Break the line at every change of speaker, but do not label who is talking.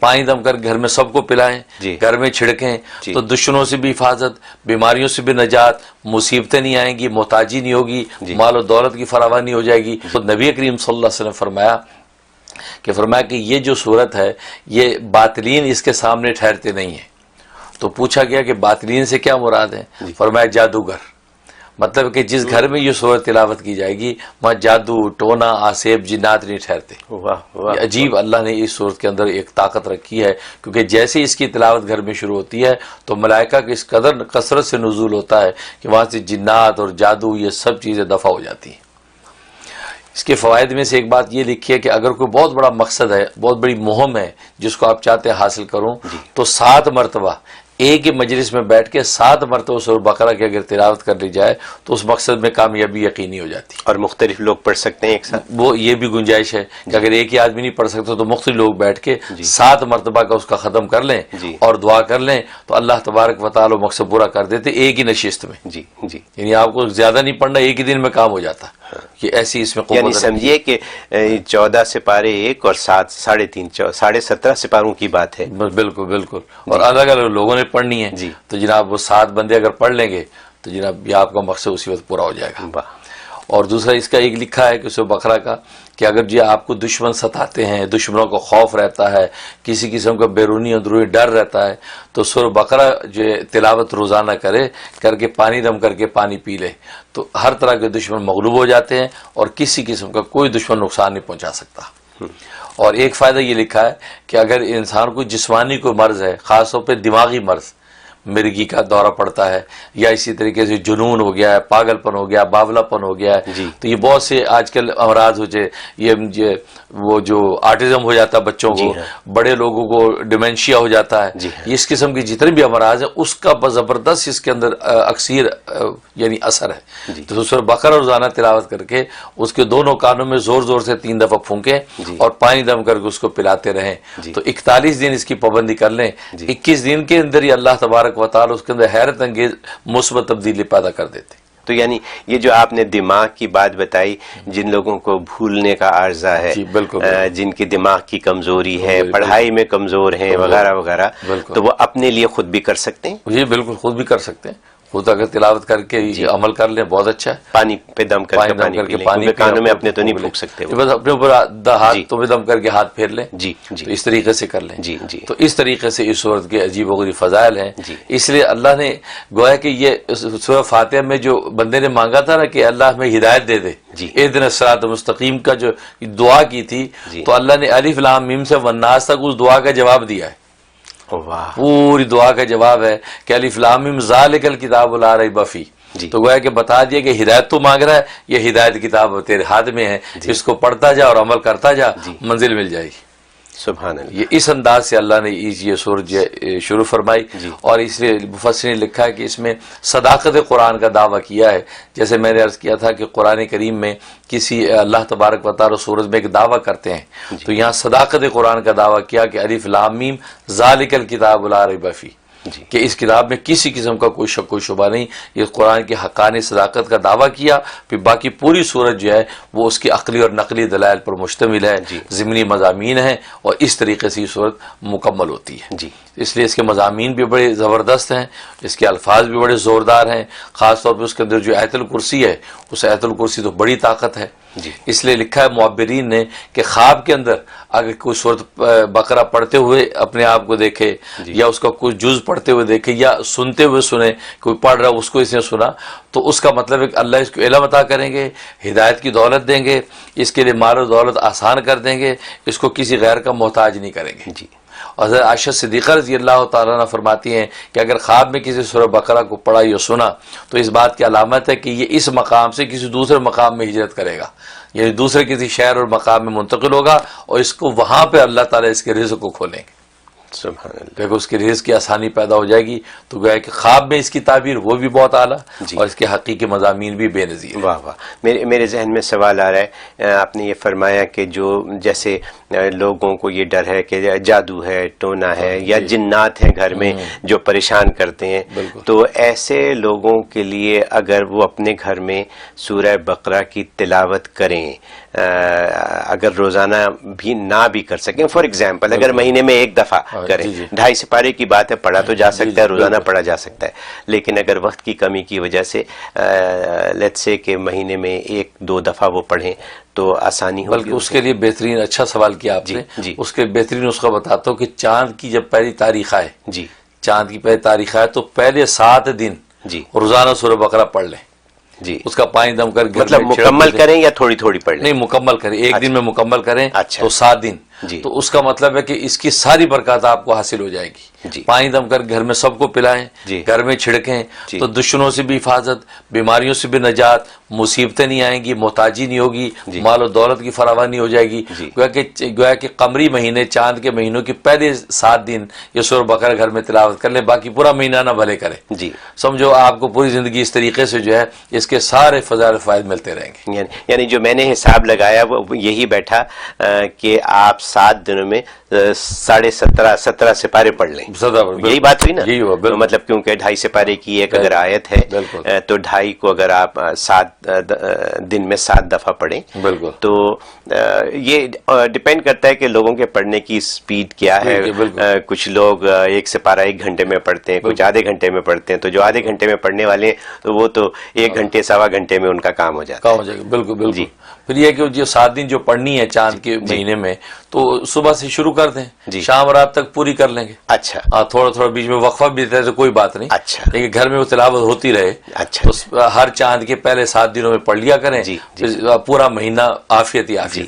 پانی دم کر گھر میں سب کو پلائیں، گھر میں چھڑکیں، تو دشمنوں سے بھی حفاظت، بیماریوں سے بھی نجات، مصیبتیں نہیں آئیں گی، محتاجی نہیں ہوگی، مال و دولت کی فراوانی ہو جائے گی۔ تو نبی کریم صلی اللہ علیہ وسلم فرمایا کہ یہ جو صورت ہے یہ باطلین اس کے سامنے ٹھہرتے نہیں ہیں۔ تو پوچھا گیا کہ باطلین سے کیا مراد ہے؟ فرمایا جادوگر، مطلب کہ جس گھر میں یہ سورت تلاوت کی جائے گی وہاں جادو، ٹونا، آسیب، جنات نہیں ٹھہرتے۔ یہ عجیب اللہ نے اس سورت کے اندر ایک طاقت رکھی ہے، کیونکہ جیسے اس کی تلاوت گھر میں شروع ہوتی ہے تو ملائکہ کی اس قدر کثرت سے نزول ہوتا ہے کہ وہاں سے جنات اور جادو یہ سب چیزیں دفع ہو جاتی ہیں۔ اس کے فوائد میں سے ایک بات یہ لکھی ہے کہ اگر کوئی بہت بڑا مقصد ہے، بہت بڑی مہم ہے جس کو آپ چاہتے ہیں حاصل کروں، تو 7 مرتبہ ایک ہی مجلس میں بیٹھ کے 7 مرتبہ سورہ بقرہ کی اگر تلاوت کر لی جائے تو اس مقصد میں کامیابی یقینی ہو جاتی ہے۔
اور مختلف لوگ پڑھ سکتے ہیں ایک ساتھ؟
وہ یہ بھی گنجائش ہے کہ اگر ایک ہی آدمی نہیں پڑھ سکتا تو مختلف لوگ بیٹھ کے 7 مرتبہ کا اس کا ختم کر لیں اور دعا کر لیں تو اللہ تبارک و تعالی مقصد پورا کر دیتے ایک ہی نشست میں۔ یعنی آپ کو زیادہ نہیں پڑھنا، ایک ہی دن میں کام ہو جاتا۔ کہ ایسی اس میں
یعنی سمجھیے کہ 14 سپارے ایک اور 3.5 17.5 سپاروں کی بات ہے۔
بالکل بالکل، اور الگ الگ لوگوں نے پڑھنی ہے تو جناب وہ 7 بندے اگر پڑھ لیں گے تو جناب یہ آپ کا مقصد اسی وقت پورا ہو جائے گا۔ اور دوسرا اس کا ایک لکھا ہے کہ سورہ بقرہ کا کہ اگر جی آپ کو دشمن ستاتے ہیں، دشمنوں کو خوف رہتا ہے، کسی قسم کا بیرونی اندرونی ڈر رہتا ہے، تو سورہ بقرہ جو تلاوت روزانہ کر کے پانی دم کر کے پانی پی لے تو ہر طرح کے دشمن مغلوب ہو جاتے ہیں اور کسی قسم کا کوئی دشمن نقصان نہیں پہنچا سکتا۔ اور ایک فائدہ یہ لکھا ہے کہ اگر انسان کو جسمانی کوئی مرض ہے، خاص طور پہ دماغی مرض، مرگی کا دورہ پڑتا ہے یا اسی طریقے سے جنون ہو گیا ہے، پاگل پن ہو گیا، باولا پن ہو گیا ہے، تو یہ بہت سے آج کل امراض ہو جائے، یہ وہ جو آٹزم ہو جاتا ہے بچوں کو، بڑے لوگوں کو ڈیمینشیا ہو جاتا ہے، اس قسم کی جتنے بھی امراض ہیں اس کا زبردست اس کے اندر اکثیر یعنی اثر ہے۔ تو سورہ بقرہ روزانہ تلاوت کر کے اس کے دونوں کانوں میں زور زور سے 3 دفعہ پھونکیں اور پانی دم کر کے اس کو پلاتے رہیں تو 41 دن اس کی پابندی کر لیں، 21 دن کے اندر ہی اللہ تبارک و تعالی اس کے اندر حیرت انگیز مثبت تبدیلی پیدا کر دیتے۔
تو یعنی یہ جو آپ نے دماغ کی بات بتائی، جن لوگوں کو بھولنے کا عارضہ ہے، جن کی دماغ کی کمزوری ہے، پڑھائی میں کمزور ہیں وغیرہ وغیرہ، تو وہ اپنے لیے خود بھی کر سکتے ہیں؟
جی بالکل، خود بھی کر سکتے ہیں، خود اگر تلاوت کر کے عمل کر لیں بہت اچھا ہے۔
پانی پہ دم کر کے پانی کانوں میں اپنے تو نہیں پھونک سکتے،
بس اپنے اوپر ہاتھ میں دم کر کے ہاتھ پھیر لیں، تو اس طریقے سے کر لیں۔ تو اس طریقے سے اس صورت کے عجیب و غریب فضائل ہیں، اس لیے اللہ نے گویا کہ یہ سورہ فاتحہ میں جو بندے نے مانگا تھا نا کہ اللہ ہمیں ہدایت دے دے، اہدنا الصراط المستقیم کا جو دعا کی تھی، تو اللہ نے الف لام میم سے والناس تک اس دعا کا جواب دیا ہے۔ پوری دعا کا جواب ہے کہ الف لام میم ذالک الکتاب لا ریب فیہ، تو گویا کہ بتا دیا کہ ہدایت تو مانگ رہا ہے، یہ ہدایت کتاب تیرے ہاتھ میں ہے، اس کو پڑھتا جا اور عمل کرتا جا، منزل مل جائے گی۔
سبحان اللہ۔
یہ اس انداز سے اللہ نے یہ سورج شروع فرمائی، اور اس لیے مفسرین نے لکھا ہے کہ اس میں صداقت قرآن کا دعویٰ کیا ہے، جیسے میں نے عرض کیا تھا کہ قرآن کریم میں کسی اللہ تبارک و تعالی سورج میں ایک دعویٰ کرتے ہیں، تو یہاں صداقت قرآن کا دعویٰ کیا کہ الف لام میم ذالک الکتاب لا ریب فیہ، کہ اس کتاب میں کسی قسم کا کوئی شک و شبہ نہیں، یہ قرآن کی حقانی صداقت کا دعویٰ کیا، پھر باقی پوری سورج جو ہے وہ اس کی عقلی اور نقلی دلائل پر مشتمل ہے، ضمنی مضامین ہیں، اور اس طریقے سے یہ سورت مکمل ہوتی ہے۔ اس لیے اس کے مضامین بھی بڑے زبردست ہیں، اس کے الفاظ بھی بڑے زوردار ہیں، خاص طور پہ اس کے اندر جو آیت الکرسی ہے، اس آیت الکرسی تو بڑی طاقت ہے۔ اس لیے لکھا ہے معبرین نے کہ خواب کے اندر اگر کوئی سورت بقرہ پڑھتے ہوئے اپنے آپ کو دیکھے، یا اس کا کوئی جز پڑھتے ہوئے دیکھے، یا سنتے ہوئے سنے، کوئی پڑھ رہا اس کو اس نے سنا، تو اس کا مطلب ہے کہ اللہ اس کو علم عطا کریں گے، ہدایت کی دولت دیں گے، اس کے لیے مال و دولت آسان کر دیں گے، اس کو کسی غیر کا محتاج نہیں کریں گے۔ اور حضرت عائشہ صدیقہ رضی اللہ تعالیٰ عنہ فرماتی ہیں کہ اگر خواب میں کسی سورہ بقرہ کو پڑھا یا سنا تو اس بات کی علامت ہے کہ یہ اس مقام سے کسی دوسرے مقام میں ہجرت کرے گا، یعنی دوسرے کسی شہر اور مقام میں منتقل ہوگا، اور اس کو وہاں پہ اللہ تعالیٰ اس کے رزق کو کھولیں گے۔
سبحان اللہ۔
دیکھو اس کی رزق کی آسانی پیدا ہو جائے گی، تو گویا کہ خواب میں اس کی تعبیر وہ بھی بہت اعلیٰ، اور اس کے حقیقی مضامین بھی بے نظیر۔
واہ واہ، میرے ذہن میں سوال آ رہا ہے، آپ نے یہ فرمایا کہ جو جیسے لوگوں کو یہ ڈر ہے کہ جادو ہے، ٹونا ہے یا جنات ہیں گھر میں جو پریشان کرتے ہیں، تو ایسے لوگوں کے لیے اگر وہ اپنے گھر میں سورہ بقرہ کی تلاوت کریں، اگر روزانہ بھی نہ بھی کر سکیں، فار ایگزامپل اگر مہینے میں ایک دفعہ کریں، 2.5 سپارے کی بات ہے، پڑھا تو جا سکتا ہے، روزانہ پڑھا جا سکتا ہے، لیکن اگر وقت کی کمی کی وجہ سے لیٹس سے کہ مہینے میں 1-2 دفعہ وہ پڑھیں تو آسانی ہوگی۔
بلکہ اس کے لیے بہترین، اچھا سوال کیا آپ نے، اس کے بہترین نسخہ بتاتا ہوں کہ چاند کی جب پہلی تاریخ آئے، چاند کی پہلی تاریخ آئے تو پہلے 7 دن روزانہ سورہ بقرہ پڑھ لیں، اس کا پانی دم کر
مطلب مکمل کریں یا تھوڑی تھوڑی پڑھ لیں؟
نہیں، مکمل کریں، ایک دن میں مکمل کریں تو 7 دن، تو اس کا مطلب ہے کہ اس کی ساری برکات آپ کو حاصل ہو جائے گی۔ پانی دم کر گھر میں سب کو پلائیں، گھر میں چھڑکیں تو دشمنوں سے بھی حفاظت، بیماریوں سے بھی نجات، مصیبتیں نہیں آئیں گی، محتاجی نہیں ہوگی، مال و دولت کی فراوانی ہو جائے گی۔ گویا کہ قمری مہینے، چاند کے مہینوں کے پہلے 7 دن یہ سورہ بقرہ گھر میں تلاوت کر لیں، باقی پورا مہینہ نہ بھلے کریں، سمجھو آپ کو پوری زندگی اس طریقے سے جو ہے اس کے سارے فضائل فائد ملتے رہیں گے۔
یعنی جو میں نے حساب لگایا وہ یہی بیٹھا کہ آپ 7 دنوں میں 17.5 سپارے پڑھ لیں، یہی بات ہوئی نا؟ مطلب کیونکہ 2.5 سپارے کی ایک اگر آیت ہے تو 2.5 کو اگر آپ 7 دن میں 7 دفعہ پڑھیں تو یہ ڈپینڈ کرتا ہے کہ لوگوں کے پڑھنے کی سپیڈ کیا ہے۔ کچھ لوگ 1 سپارہ 1 گھنٹے میں پڑھتے ہیں، کچھ آدھے گھنٹے میں پڑھتے ہیں، تو جو آدھے گھنٹے میں پڑھنے والے ہیں تو وہ تو 1 گھنٹے 1.25 گھنٹے میں ان کا کام ہو جاتا ہے۔
بالکل بالکل۔ پھر یہ کہ جو 7 دن جو پڑھنی ہے چاند کے مہینے میں تو صبح سے شروع کر دیں، شام رات تک پوری کر لیں گے۔
اچھا،
ہاں، تھوڑا تھوڑا بیچ میں وقفہ بھی دیتا ہے تو کوئی بات نہیں،
اچھا،
لیکن گھر میں وہ تلاوت ہوتی رہے۔
اچھا،
ہر چاند کے پہلے 7 دنوں میں پڑھ لیا کریں، پورا مہینہ عافیت ہی عافیت۔